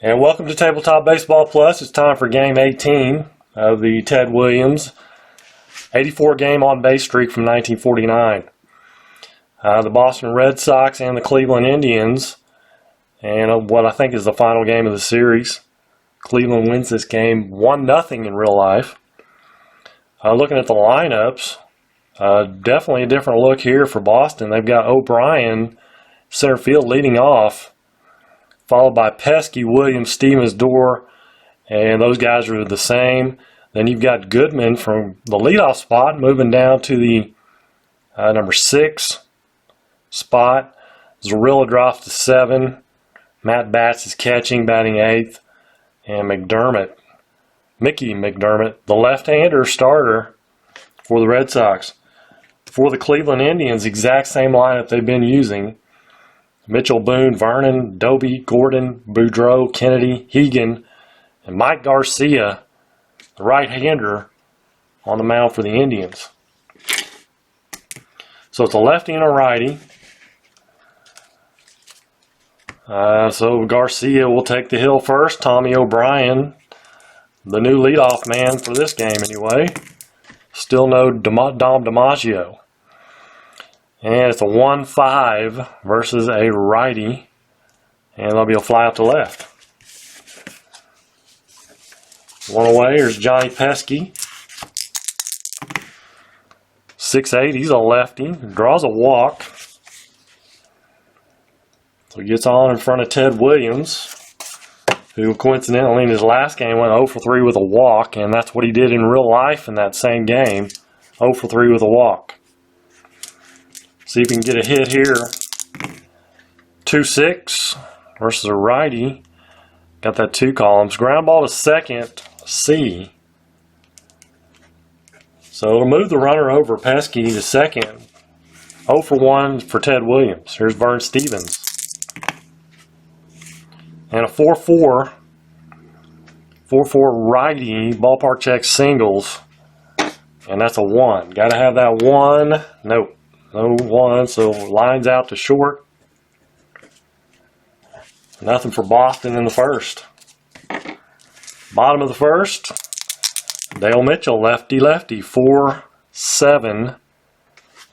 And welcome to Tabletop Baseball Plus. It's time for Game 18 of the Ted Williams 84 game on base streak from 1949. The Boston Red Sox and the Cleveland Indians, and what I think is the final game of the series. Cleveland wins this game 1-0 in real life. Looking at the lineups, definitely a different look here for Boston. They've got O'Brien, center field, leading off, followed by Pesky, Williams, Stevens, Dorr, and those guys are the same. Then you've got Goodman from the leadoff spot moving down to the number 6 spot. Zarilla drops to 7. Matt Batts is catching, batting 8th. And Mickey McDermott, the left-hander starter for the Red Sox. For the Cleveland Indians, exact same lineup they've been using. Mitchell, Boone, Vernon, Doby, Gordon, Boudreau, Kennedy, Hegan, and Mike Garcia, the right-hander, on the mound for the Indians. So it's a lefty and a righty. So Garcia will take the hill first. Tommy O'Brien, the new leadoff man for this game anyway. Still no Dom DiMaggio. And it's a 1-5 versus a righty. And there'll be a fly out to left. One away, here's Johnny Pesky. 6'8", he's a lefty. Draws a walk. So he gets on in front of Ted Williams, who coincidentally in his last game went 0 for 3 with a walk. And that's what he did in real life in that same game. 0 for 3 with a walk. See if we can get a hit here. 2-6 versus a righty. Got that 2 columns. Ground ball to second, C. So it'll move the runner over Pesky to second. 0 for 1 for Ted Williams. Here's Vern Stevens. And a 4-4. 4-4 righty. Ballpark check singles. And that's a 1. Got to have that 1. Nope. No 1, so lines out to short. Nothing for Boston in the first. Bottom of the first, Dale Mitchell, lefty-lefty, 4-7.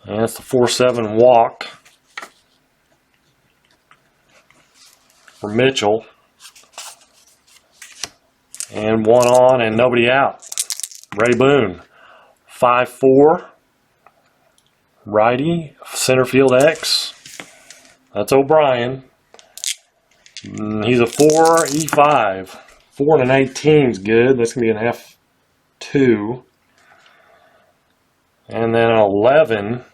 And it's the 4-7 walk for Mitchell. And 1 on and nobody out. Ray Boone, 5-4. Righty, center field X. That's O'Brien. He's a 4 E5. 4 and an 18 is good. That's going to be an F2. And then an 11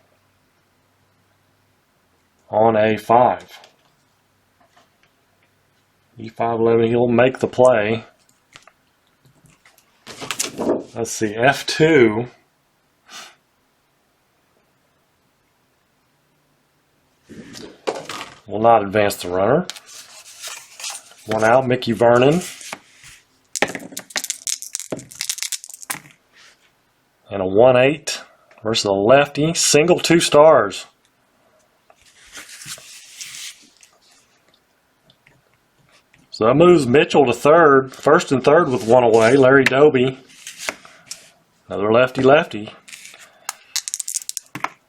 on A5. E5, 11, he'll make the play. Let's see, F2. Will not advance the runner. 1 out, Mickey Vernon. And a 1-8 versus a lefty. Single, 2 stars. So that moves Mitchell to third. First and third with 1 away. Larry Doby. Another lefty-lefty.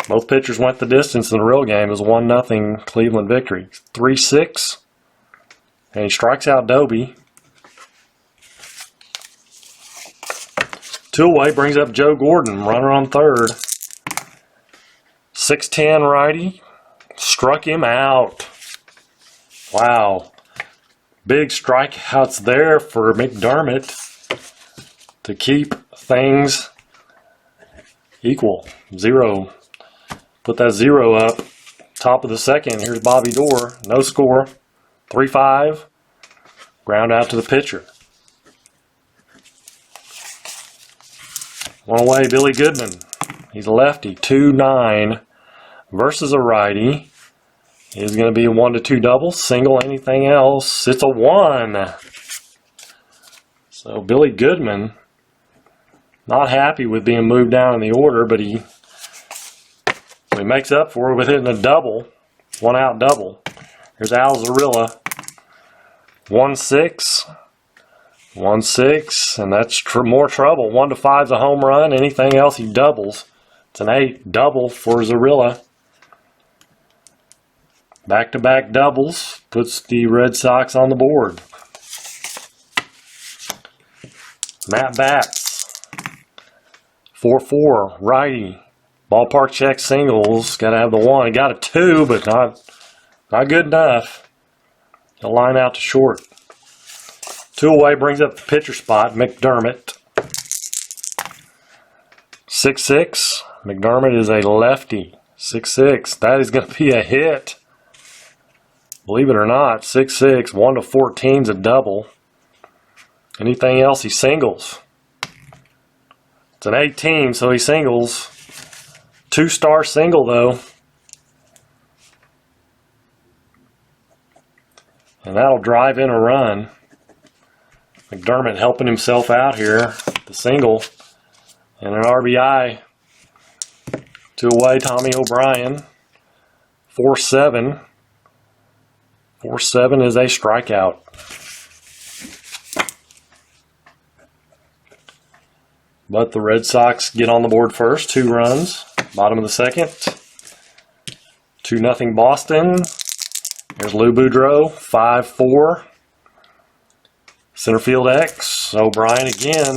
Both pitchers went the distance in the real game. It was 1-0 Cleveland victory. 3-6. And he strikes out Doby. 2 away brings up Joe Gordon, runner on third. 6'10 righty. Struck him out. Wow. Big strikeouts there for McDermott to keep things equal. 0. Put that 0 up. Top of the second. Here's Bobby Dorr. No score. 3-5. Ground out to the pitcher. 1 away, Billy Goodman. He's a lefty. 2-9 versus a righty. Is going to be a 1-2 double. Single, anything else. It's a 1. So Billy Goodman, not happy with being moved down in the order, but he makes up for it with hitting a double. 1 out double. Here's Al Zarilla. 1-6. 1-6, and that's more trouble. 1 to 5 is a home run. Anything else, he doubles. It's an 8 double for Zarilla. Back-to-back doubles puts the Red Sox on the board. Matt bats. 4-4, righty. Ballpark check singles. Got to have the 1. He got a 2, but not good enough. He'll line out to short. 2 away brings up the pitcher spot, McDermott. 6-6. McDermott is a lefty. 6-6. That is going to be a hit. Believe it or not, 6-6. 1 to 14 is a double. Anything else, he singles. It's an 18, so he singles. 2-star single, though. And that'll drive in a run. McDermott helping himself out here. The single. And an RBI. 2 away, Tommy O'Brien. 4-7. 4-7 is a strikeout. But the Red Sox get on the board first. 2 runs. Bottom of the second. 2-0 Boston. There's Lou Boudreau. 5-4. Center field X. O'Brien again.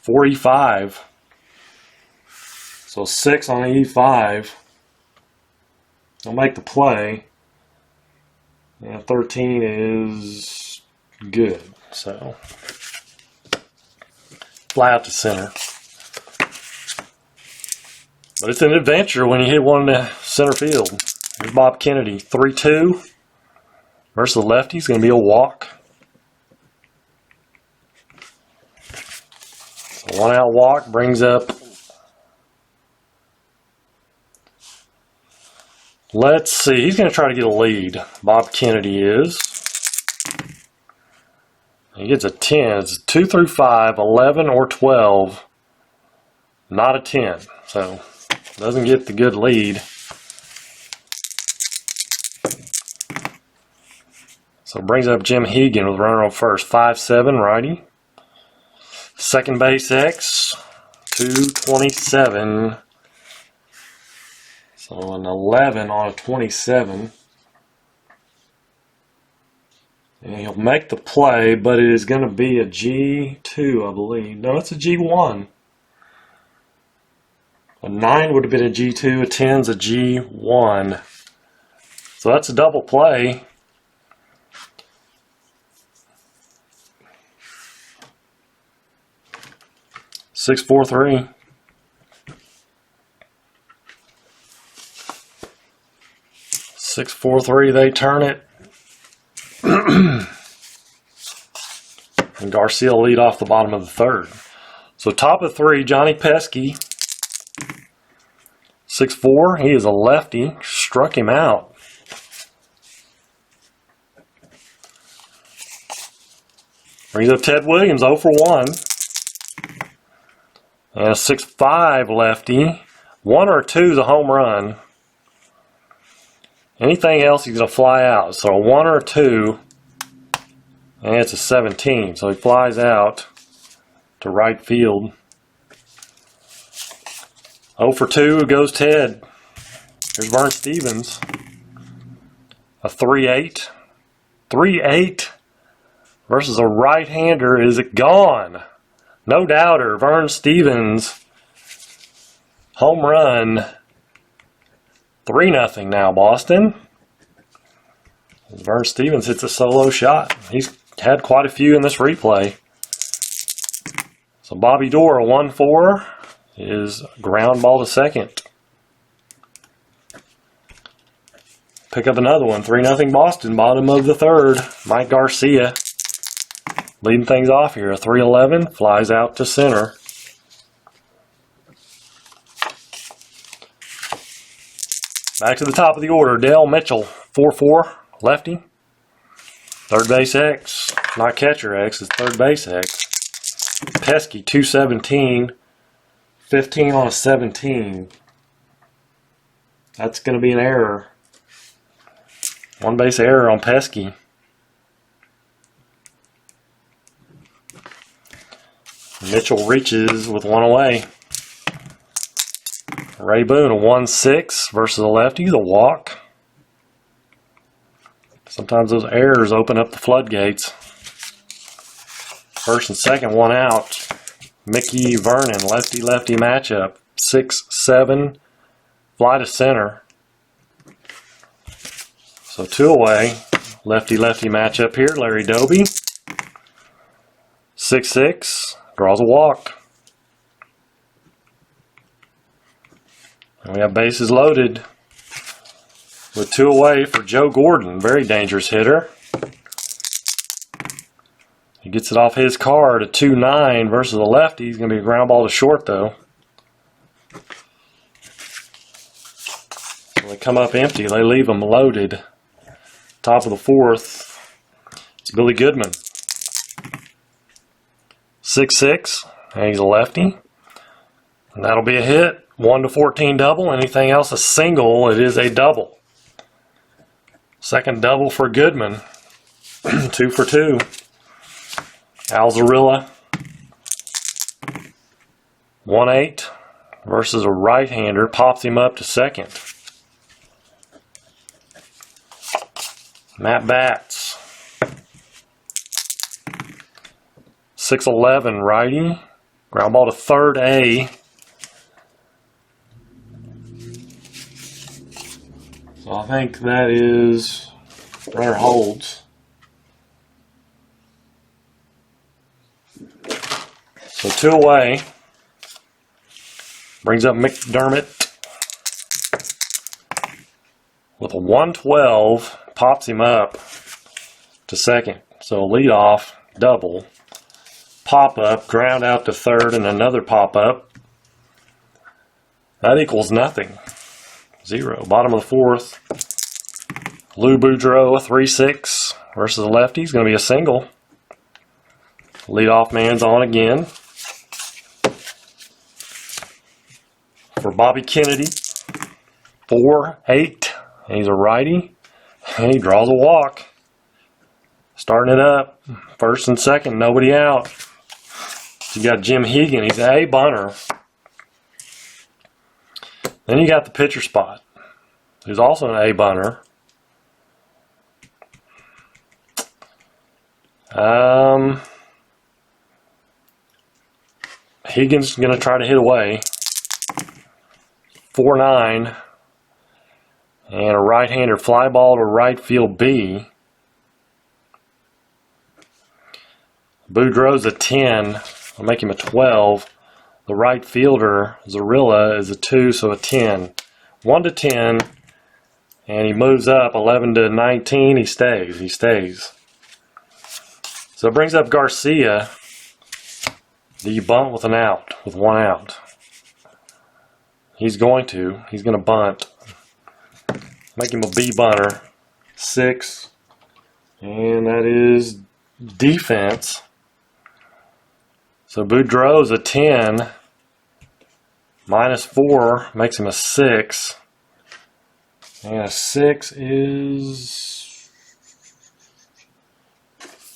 4-E5. So 6 on the E5. He'll make the play. And 13 is good. So fly out to center. But it's an adventure when you hit one to center field. Here's Bob Kennedy. 3-2. Versus the lefty. It's going to be a walk. So 1 out walk brings up. Let's see. He's going to try to get a lead. Bob Kennedy is. He gets a 10. It's 2 through 5, 11 or 12. Not a 10. So doesn't get the good lead. So it brings up Jim Hegan with runner on first. 5-7 righty. Second base X. 227. So an 11 on a 27. And he'll make the play, but it is going to be a G2, I believe. No, it's a G1. A 9 would have been a G2. A 10's a G1. So that's a double play. Six, 4, 3. Six, 4, 3. They turn it. And Garcia will lead off the bottom of the third. So top of 3, Johnny Pesky. 6-4. He is a lefty. Struck him out. Brings up Ted Williams, 0 for 1. And a 6-5 lefty. 1 or 2 is a home run. Anything else, he's going to fly out. So a 1 or a 2, and it's a 17. So he flies out to right field. 0 for 2 goes Ted. Here's Vern Stevens. A 3-8. 3-8 versus a right-hander. Is it gone? No doubter. Vern Stevens. Home run. 3-0 now, Boston. Vern Stevens hits a solo shot. He's had quite a few in this replay. So Bobby Dorr, a 1-4, is ground ball to second. Pick up another one. 3-0 Boston, bottom of the third. Mike Garcia leading things off here. A 3-11, flies out to center. Back to the top of the order. Dale Mitchell, 4-4, lefty. Third base X, not catcher X, it's third base X. Pesky, 217, 15 on a 17. That's going to be an error. One base error on Pesky. Mitchell reaches with one away. Ray Boone, a 1-6 versus a lefty, the walk. Sometimes those errors open up the floodgates. First and second, one out. Mickey Vernon, lefty-lefty matchup. 6-7, fly to center. So two away. Lefty-lefty matchup here. Larry Doby. 6-6, draws a walk. And we have bases loaded with two away for Joe Gordon. Very dangerous hitter. He gets it off his card, a 2-9 versus a lefty. He's going to be a ground ball to short, though. So they come up empty. They leave them loaded. Top of the fourth, it's Billy Goodman. 6-6, and he's a lefty. And that'll be a hit. 1-14 double. Anything else a single, it is a double. Second double for Goodman. 2 for 2. Alzarilla. 1-8 versus a right-hander. Pops him up to second. Matt Batts. 6-11 righty. Ground ball to third A. So I think that is runner holds. So two away. Brings up McDermott with a 1-12. Pops him up to second. So lead off, double. Pop up, ground out to third, and another pop up. That equals nothing. 0. Bottom of the fourth. Lou Boudreau, a 3-6 versus a lefty. He's going to be a single. Leadoff man's on again. For Bobby Kennedy, 4-8. And he's a righty. And he draws a walk. Starting it up. First and second, nobody out. You got Jim Hegan. He's an A bunter. Then you got the pitcher spot, who's also an A bunter. Higgins going to try to hit away. 4-9. And a right-hander fly ball to right field B. Boudreau's a 10. I'll make him a 12. The right fielder, Zarilla, is a 2, so a 10. 1-10, and he moves up 11-19. He stays. So it brings up Garcia. Do you bunt with an out, with one out? He's going to bunt. Make him a B bunter. 6, and that is defense. So Boudreau's a 10. -4 makes him a 6. And a 6 is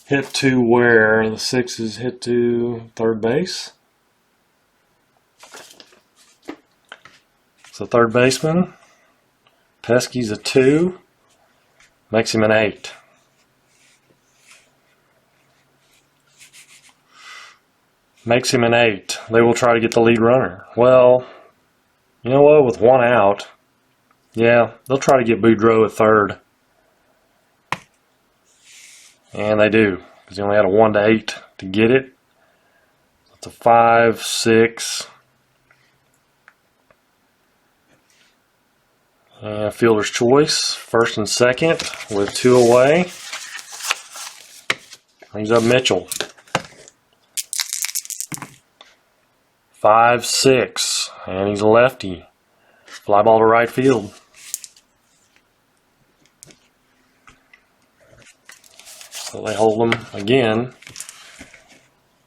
hit to where? The 6 is hit to third base. So third baseman. Pesky's a 2. Makes him an 8. Makes him an 8. They will try to get the lead runner. Well, you know what? With one out, yeah, they'll try to get Boudreau at third. And they do, because he only had a 1-8 to get it. It's a 5-6. And fielder's choice, first and second, with 2 away. Brings up Mitchell. 5-6, and he's a lefty. Fly ball to right field. So they hold him again.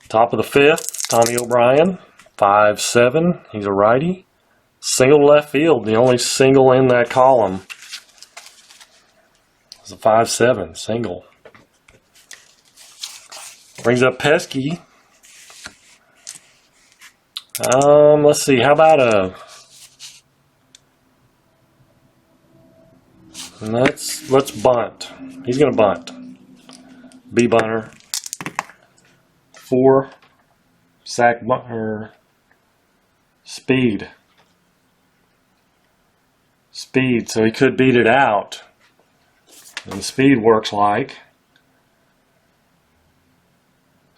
Top of the fifth, Tommy O'Brien. 5-7, he's a righty. Single left field, the only single in that column. It's a 5-7, single. Brings up Pesky. Let's see. How about let's bunt. He's gonna bunt. B bunter. 4 sack bunter. Speed. So he could beat it out. And the speed works like.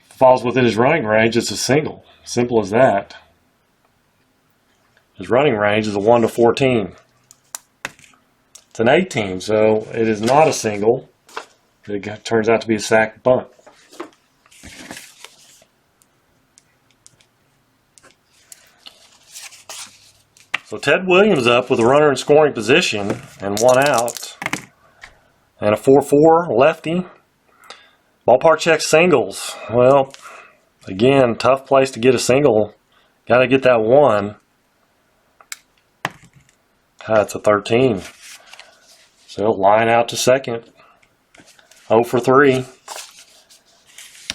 Falls within his running range, it's a single. Simple as that. His running range is a 1 to 14. It's an 18, so it is not a single. It turns out to be a sack bunt. So Ted Williams up with a runner in scoring position and 1 out. And a 4-4 lefty. Ballpark check singles. Well, again, tough place to get a single. Got to get that 1. It's a 13. So line out to second. 0 for 3.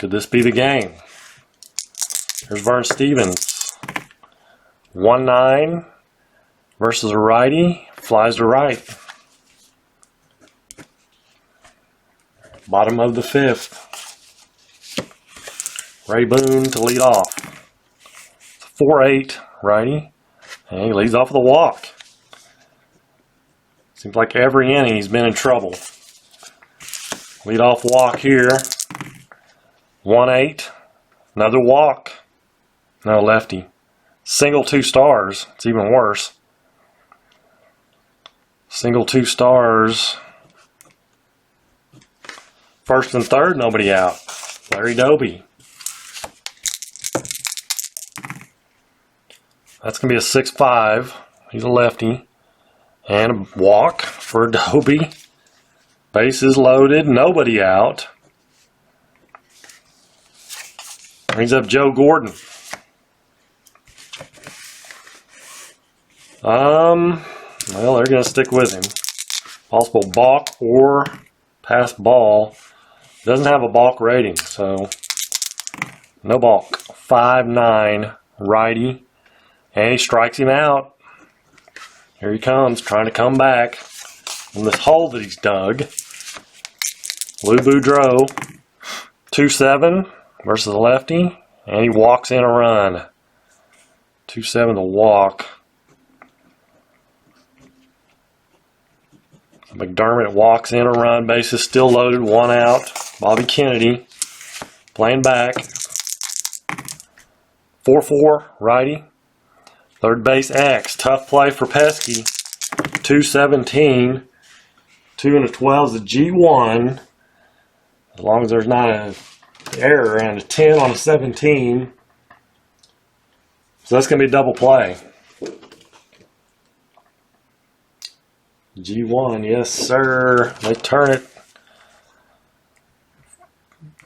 Could this be the game? Here's Vern Stevens. 1-9 versus a righty. Flies to right. Bottom of the 5th. Ray Boone to lead off. 4-8 righty. And he leads off with a walk. Seems like every inning he's been in trouble. Lead off walk here. 1-8. Another walk. No, lefty. Single 2 stars. It's even worse. Single 2 stars. First and third, nobody out. Larry Doby. That's going to be a 6-5. He's a lefty. And a walk for Doby. Bases loaded, nobody out. Brings up Joe Gordon. Well, they're going to stick with him. Possible balk or pass ball. Doesn't have a balk rating, so no balk. 5-9 righty. And he strikes him out. Here he comes, trying to come back from this hole that he's dug. Lou Boudreau, 2-7 versus the lefty, and he walks in a run. 2-7 the walk. McDermott walks in a run, bases still loaded, 1 out. Bobby Kennedy playing back. 4-4 righty. Third base X, tough play for Pesky. 2-17. 2 and a 12 is a G1. As long as there's not an error, and a 10 on a 17. So that's going to be a double play. G1, yes sir. They turn it.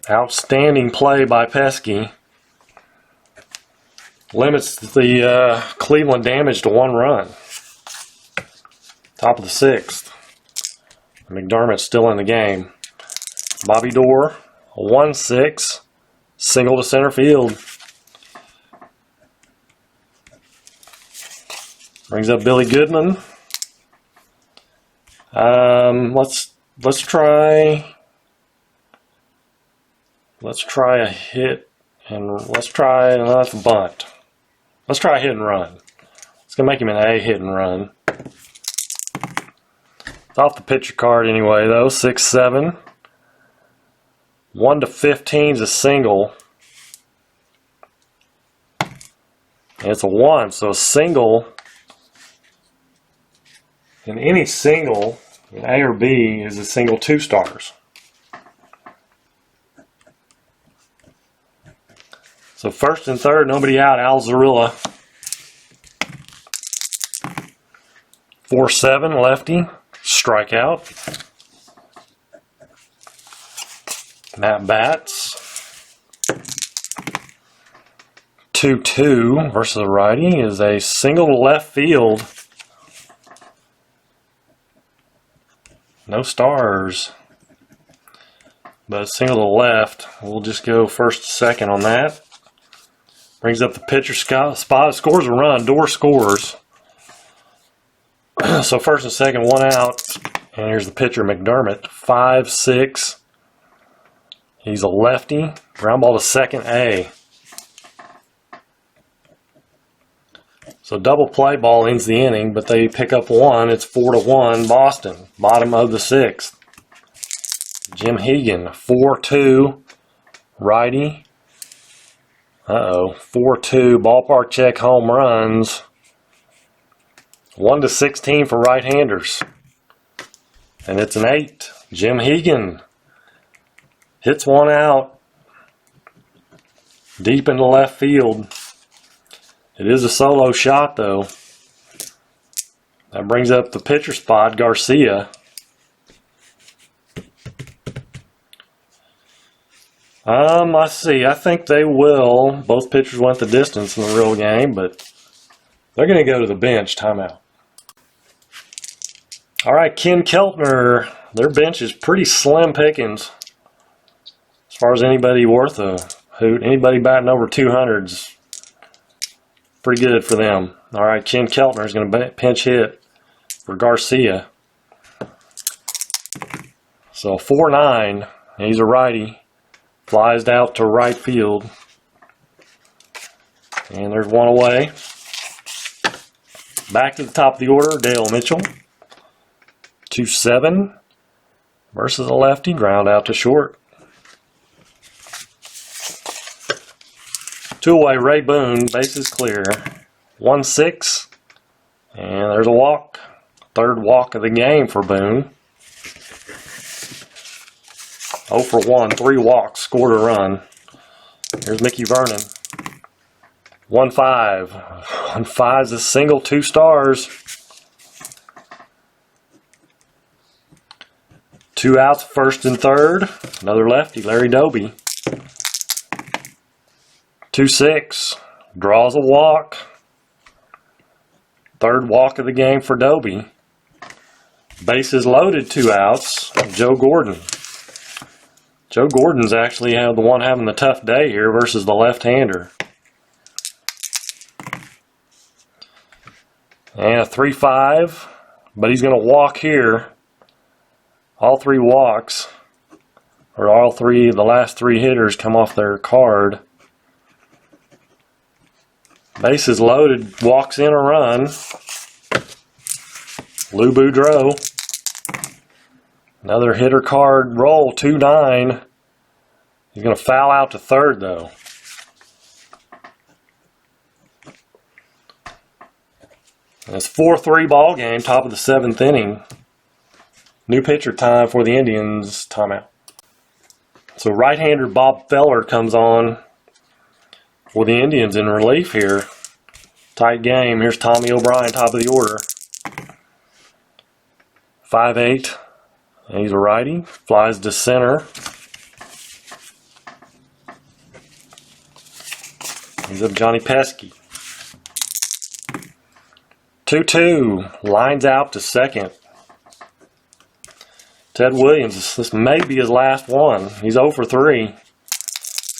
Outstanding play by Pesky. Limits the Cleveland damage to 1 run. Top of the 6th. McDermott's still in the game. Bobby Dorr, a 1-6. Single to center field. Brings up Billy Goodman. Let's try a hit, and let's try a bunt. Let's try a hit and run. It's gonna make him an A hit and run. It's off the pitcher card anyway though. 6-7. 1 to 15 is a single. And it's a 1, so a single. And any single, an A or B, is a single 2 stars. So first and third, nobody out. Al Zarilla. 4-7 lefty. Strikeout. Matt Batts. 2-2 versus a righty is a single to left field. No stars. But single to left. We'll just go first to second on that. Brings up the pitcher spot, scores a run, Door scores. So first and second, one out. And here's the pitcher, McDermott, 5'6". He's a lefty. Ground ball to second, A. So double play ball ends the inning, but they pick up one. It's 4-1 Boston. Bottom of the sixth. Jim Hegan, 4-2, righty. 4-2 ballpark check home runs. 1-16 for right-handers. And it's an 8. Jim Hegan hits one out deep into left field. It is a solo shot, though. That brings up the pitcher spot, Garcia. Let's see. I think they will. Both pitchers went the distance in the real game, but they're going to go to the bench. Timeout. All right, Ken Keltner. Their bench is pretty slim pickings. As far as anybody worth a hoot, anybody batting over 200's pretty good for them. All right, Ken Keltner is going to pinch hit for Garcia. So 4-9. He's a righty. Flies out to right field. And there's one away. Back to the top of the order, Dale Mitchell. 2-7 versus a lefty. Ground out to short. Two away, Ray Boone. Bases clear. 1-6. And there's a walk. Third walk of the game for Boone. 0 for 1, 3 walks, scored a run. Here's Mickey Vernon. 1-5. 1-5 is a single, 2 stars. 2 outs, first and third. Another lefty, Larry Doby. 2-6. Draws a walk. Third walk of the game for Doby. Bases loaded, 2 outs. Joe Gordon. Joe Gordon's actually the one having the tough day here versus the left-hander. And a 3-5, but he's going to walk here. All 3 walks, or the last 3 hitters come off their card. Bases loaded, walks in a run. Lou Boudreau. Another hitter card roll, 2-9. He's going to foul out to third, though. And it's 4-3 ball game, top of the 7th inning. New pitcher time for the Indians. Timeout. So right-hander Bob Feller comes on for the Indians in relief here. Tight game. Here's Tommy O'Brien, top of the order. 5'8". And he's a righty. Flies to center. He's up Johnny Pesky. 2-2. Lines out to second. Ted Williams. This may be his last one. He's 0 for 3.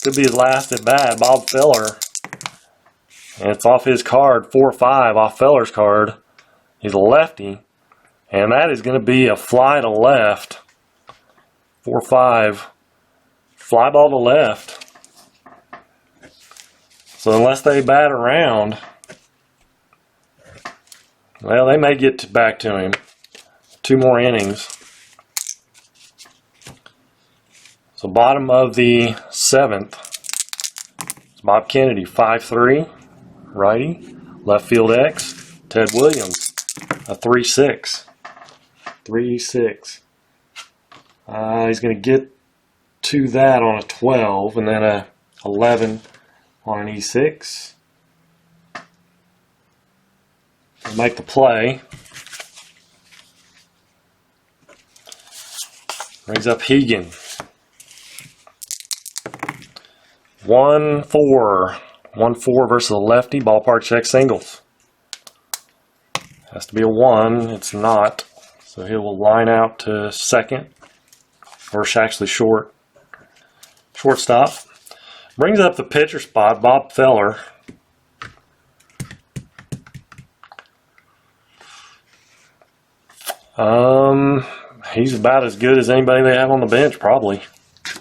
Could be his last at bat. Bob Feller. And it's off his card. 4-5 off Feller's card. He's a lefty. And that is going to be a fly to left. 4-5. Fly ball to left. So unless they bat around, well, they may get back to him. 2 more innings. So bottom of the 7th. It's Bob Kennedy, 5'3", righty. Left field X. Ted Williams, a 3-6. 3-6. He's going to get to that on a 12 and then a 11 on an E6. Make the play. Brings up Hegan. 1-4. 1-4 versus a lefty. Ballpark check singles. Has to be a 1. It's not. So he will line out to second. Or actually shortstop. Brings up the pitcher spot, Bob Feller. He's about as good as anybody they have on the bench, probably, as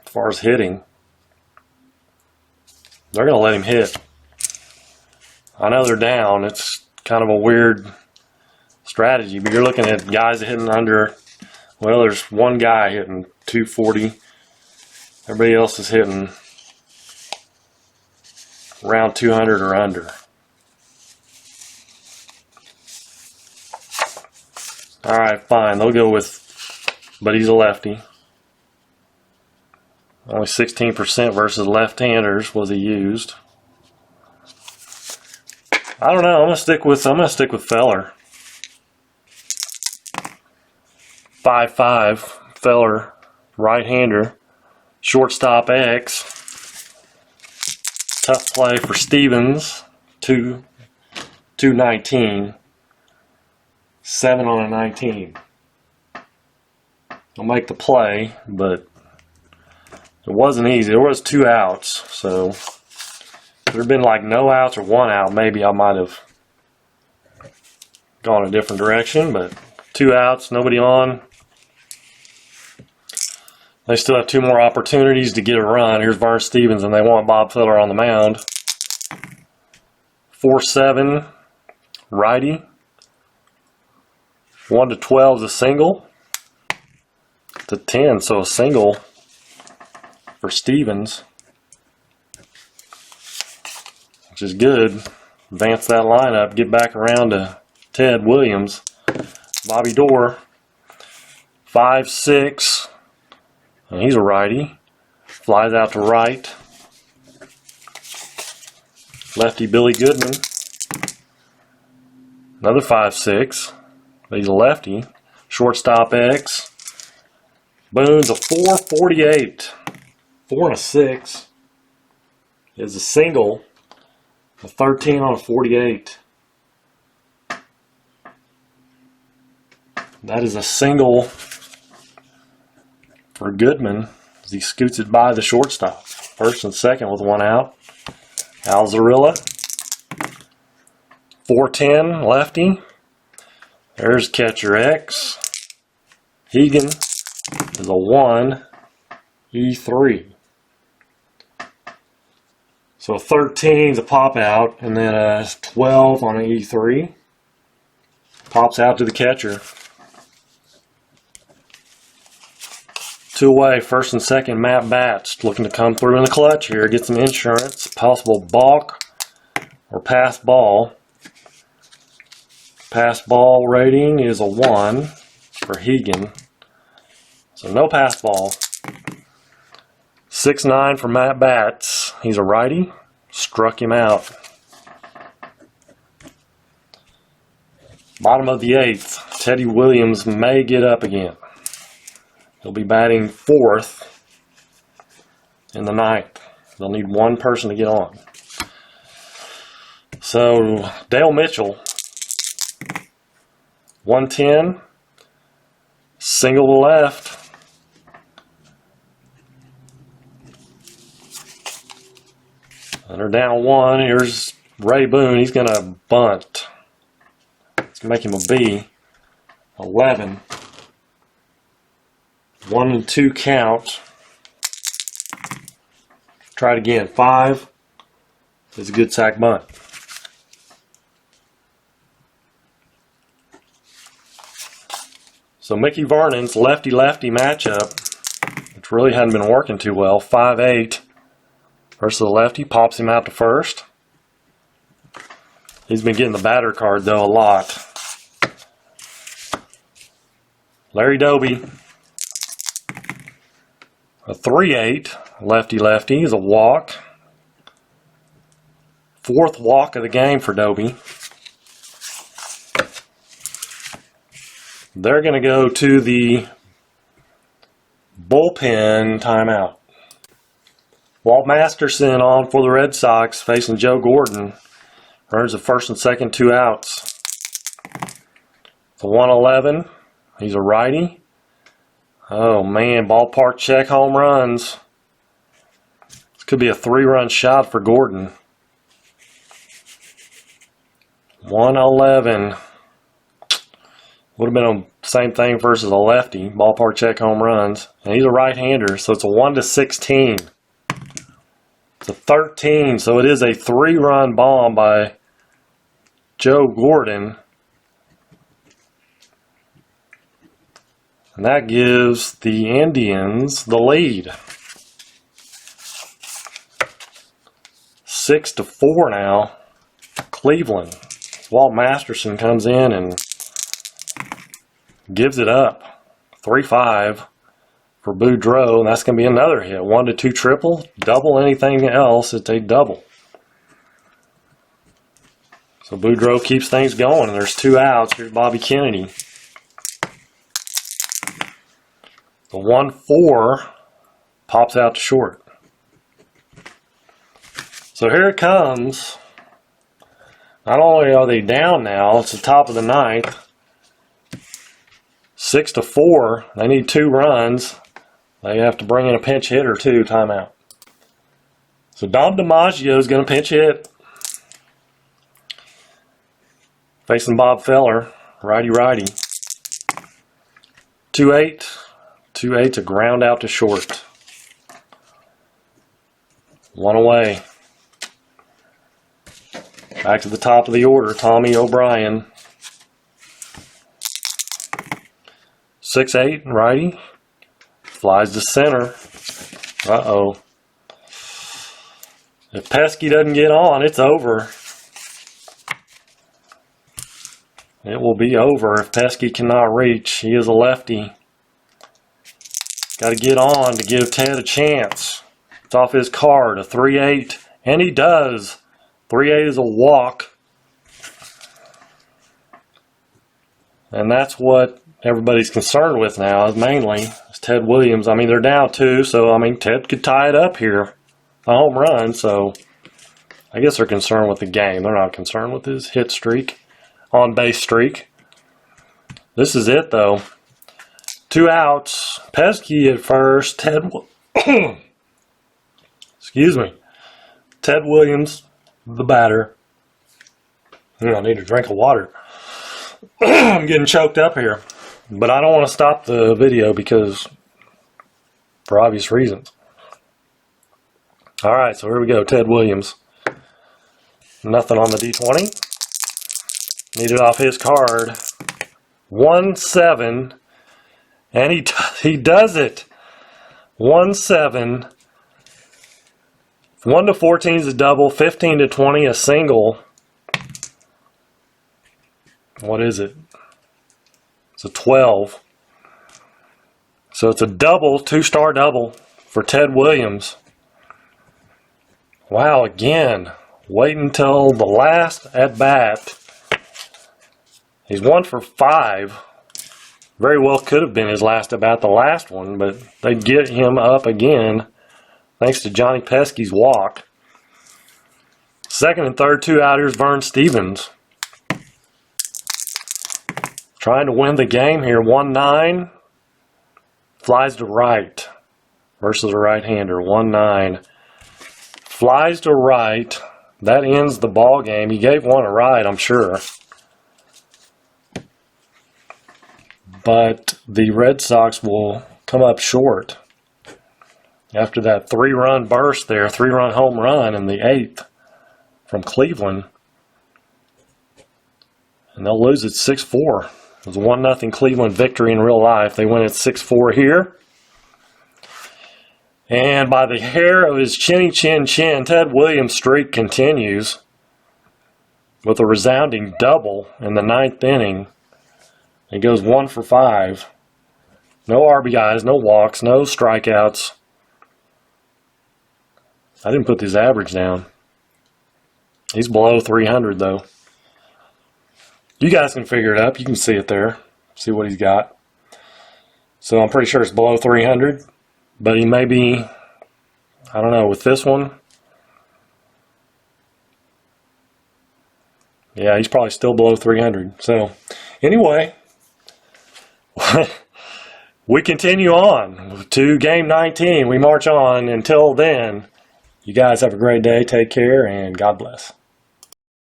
far as hitting. They're going to let him hit. I know they're down. It's kind of a weird strategy, but you're looking at guys hitting under, well, there's one guy hitting 240. Everybody else is hitting around 200 or under. All right, fine. They'll go with, but he's a lefty. Only 16% versus left-handers was he used. I don't know. I'm gonna stick with Feller. 5'5", Feller, right-hander, shortstop X. Tough play for Stevens. 219. 7 on a 19. I'll make the play, but it wasn't easy. There was 2 outs, so if there had been like no outs or 1 out, maybe I might have gone a different direction, but 2 outs, nobody on. They still have 2 more opportunities to get a run. Here's Vern Stevens, and they want Bob Feller on the mound. 4-7, righty. 1-12 is a single. To 10, so a single for Stevens, which is good. Advance that lineup, get back around to Ted Williams. Bobby Doerr, 5'6", and he's a righty. Flies out to right. Lefty Billy Goodman, another 5'6". He's a lefty. Shortstop X. Boone's a 448. 4 and a 6 is a single. A 13 on a 48. That is a single for Goodman as he scoots it by the shortstop. First and second with 1 out. Alzarilla. 410, lefty. There's catcher X. Hegan is a 1, E3. So a 13 is a pop out, and then a 12 on an E3. Pops out to the catcher. 2 away, first and second, Matt Batts looking to come through in the clutch here, get some insurance. Possible balk or pass ball. Pass ball rating is a 1 for Hegan. So no pass ball. 6'9" for Matt Batts. He's a righty. Struck him out. Bottom of the 8th. Teddy Williams may get up again. He'll be batting 4th in the 9th. They'll need 1 person to get on. So Dale Mitchell, 110, single to left. And they're down 1. Here's Ray Boone. He's going to bunt. It's going to make him a B. 11. 1 and 2 count. Try it again. 5 is a good sack bunt. So Mickey Vernon's lefty-lefty matchup, which really hadn't been working too well. 5'8". Versus the lefty, pops him out to first. He's been getting the batter card, though, a lot. Larry Doby, a 3'8", lefty-lefty, is a walk. 4th walk of the game for Doby. They're going to go to the bullpen timeout. Walt Masterson on for the Red Sox, facing Joe Gordon. Earns the first and second 2 outs. The 111, he's a righty. Oh man, ballpark check home runs. Could be a 3-run shot for Gordon. 111. Would have been the same thing versus a lefty. Ballpark check home runs. And he's a right-hander, so it's a 1-16. It's a 13, so it is a 3-run bomb by Joe Gordon. And that gives the Indians the lead. 6-4 now. Cleveland. Walt Masterson comes in and gives it up. 3-5 for Boudreaux, and that's going to be another hit. 1-2 triple. Double anything else, it's a double. So Boudreaux keeps things going, and there's 2 outs. Here's Bobby Kennedy. The 1-4 pops out to short. So here it comes. Not only are they down now, it's the top of the 9th. 6-4. They need 2 runs. They have to bring in a pinch hitter too. Timeout. So Dom DiMaggio is going to pinch hit. Facing Bob Feller. Righty-righty. 2-8. 2-8's a ground out to short. 1 away. Back to the top of the order, Tommy O'Brien. 6-8, righty. Flies to center. Uh-oh. If Pesky doesn't get on, it's over. It will be over if Pesky cannot reach. He is a lefty. Got to get on to give Ted a chance. It's off his card, a 3-8, and he does. 3-8 is a walk. And that's what everybody's concerned with now, mainly, is Ted Williams. I mean, they're down 2, so, I mean, Ted could tie it up here. A home run, so I guess they're concerned with the game. They're not concerned with his hit streak, on-base streak. This is it, though. 2 outs. Pesky at first. Ted excuse me. Ted Williams, the batter. I need a drink of water. I'm getting choked up here. But I don't want to stop the video because, for obvious reasons. Alright, so here we go. Ted Williams. Nothing on the D20. Need it off his card. 1-7. And he does it. 1-7. 1-14 is a double. 15-20 a single. What is it? It's a 12. So it's a double, 2-star double for Ted Williams. Wow, again, wait until the last at bat. He's 1 for 5. Very well could have been his last at bat, the last one, but they get him up again thanks to Johnny Pesky's walk. Second and third, 2-outers, Vern Stevens. Trying to win the game here. 1-9. Flies to right versus a right-hander. 1-9. Flies to right. That ends the ball game. He gave one a right, I'm sure. But the Red Sox will come up short after that 3-run burst there, 3-run home run in the 8th from Cleveland. And they'll lose it 6-4. It was a 1-0 Cleveland victory in real life. They win at 6-4 here. And by the hair of his chinny chin chin, Ted Williams' streak continues with a resounding double in the 9th inning. He goes 1 for 5. No RBIs, no walks, no strikeouts. I didn't put his average down. He's below 300 though. You guys can figure it up. You can see it there. See what he's got. So I'm pretty sure it's below 300. But he may be, I don't know, with this one. Yeah, he's probably still below 300. So anyway, we continue on to game 19. We march on until then. You guys have a great day. Take care, and God bless.